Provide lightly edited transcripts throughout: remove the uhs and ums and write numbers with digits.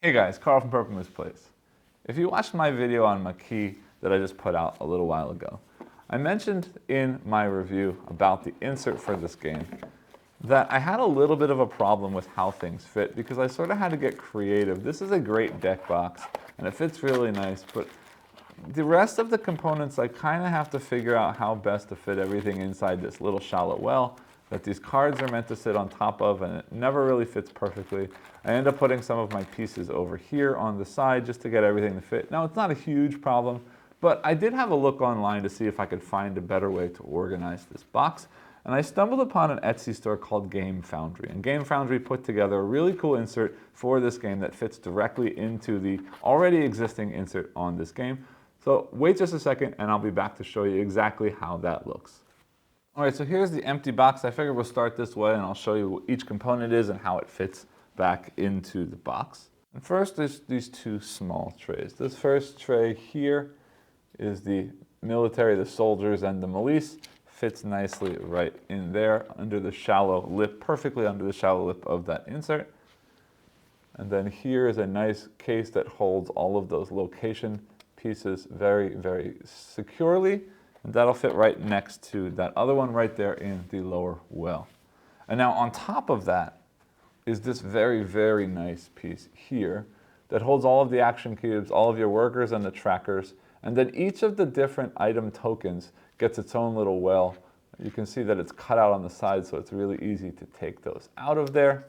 Hey guys, Carl from Purple Moose Plays. If you watched my video on Maquis that I just put out a little while ago, I mentioned in my review about the insert for this game that I had a little bit of a problem with how things fit because I sort of had to get creative. This is a great deck box and it fits really nice, but the rest of the components I kind of have to figure out how best to fit everything inside this little shallow well that these cards are meant to sit on top of, and it never really fits perfectly. I end up putting some of my pieces over here on the side just to get everything to fit. Now, it's not a huge problem, but I did have a look online to see if I could find a better way to organize this box, and I stumbled upon an Etsy store called GameFoundry. And GameFoundry put together a really cool insert for this game that fits directly into the already existing insert on this game. So wait just a second and I'll be back to show you exactly how that looks. All right, so here's the empty box. I figured we'll start this way and I'll show you what each component is and how it fits back into the box. And first, there's these two small trays. This first tray here is the military, the soldiers, and the Maquis. Fits nicely right in there under the shallow lip, perfectly under the shallow lip of that insert. And then here is a nice case that holds all of those location pieces very, very securely. And that'll fit right next to that other one right there in the lower well. And now on top of that is this very, very nice piece here that holds all of the action cubes, all of your workers and the trackers. And then each of the different item tokens gets its own little well. You can see that it's cut out on the side, so it's really easy to take those out of there.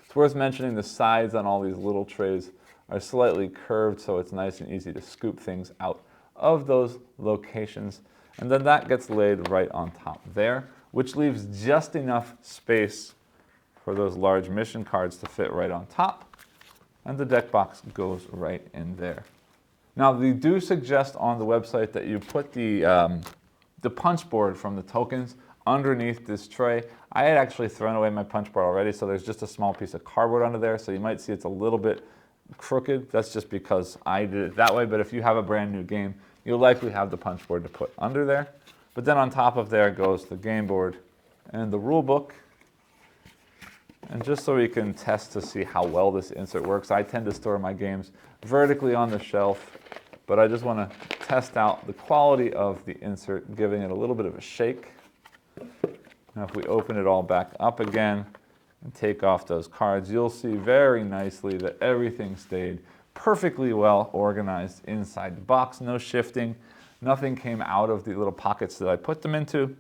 It's worth mentioning the sides on all these little trays are slightly curved, so it's nice and easy to scoop things out of those locations. And then that gets laid right on top there, which leaves just enough space for those large mission cards to fit right on top. And the deck box goes right in there. Now, they do suggest on the website that you put the punch board from the tokens underneath this tray. I had actually thrown away my punch board already, so there's just a small piece of cardboard under there, so you might see it's a little bit crooked. That's just because I did it that way, but if you have a brand new game, you'll likely have the punch board to put under there. But then on top of there goes the game board and the rule book. And just so we can test to see how well this insert works, I tend to store my games vertically on the shelf, but I just want to test out the quality of the insert, giving it a little bit of a shake. Now if we open it all back up again and take off those cards, you'll see very nicely that everything stayed perfectly well organized inside the box. No shifting, nothing came out of the little pockets that I put them into.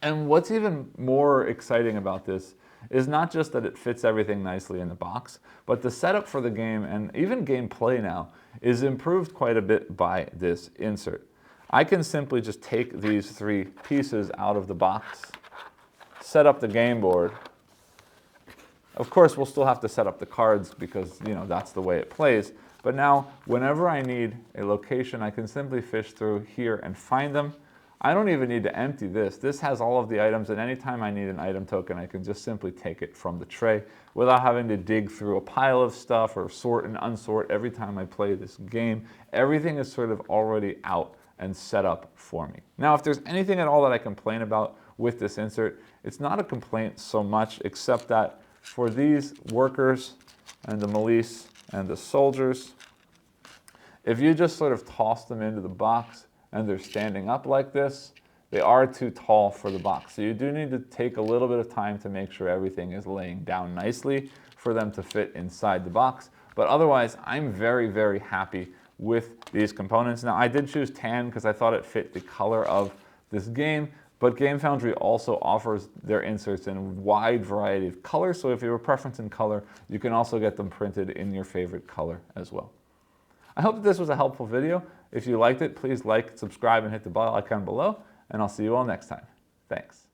And what's even more exciting about this is not just that it fits everything nicely in the box, but the setup for the game and even gameplay now is improved quite a bit by this insert. I can simply just take these three pieces out of the box, set up the game board. Of course, we'll still have to set up the cards because, that's the way it plays. But now, whenever I need a location, I can simply fish through here and find them. I don't even need to empty this. This has all of the items, and anytime I need an item token, I can just simply take it from the tray without having to dig through a pile of stuff or sort and unsort every time I play this game. Everything is sort of already out and set up for me. Now, if there's anything at all that I complain about with this insert, it's not a complaint so much, except that for these workers and the Maquis and the soldiers, if you just sort of toss them into the box and they're standing up like this, they are too tall for the box. So you do need to take a little bit of time to make sure everything is laying down nicely for them to fit inside the box. But otherwise, I'm very, very happy with these components. Now, I did choose tan because I thought it fit the color of this game, but GameFoundry also offers their inserts in a wide variety of colors, so if you have a preference in color, you can also get them printed in your favorite color as well. I hope that this was a helpful video. If you liked it, please like, subscribe, and hit the bell icon below, and I'll see you all next time. Thanks.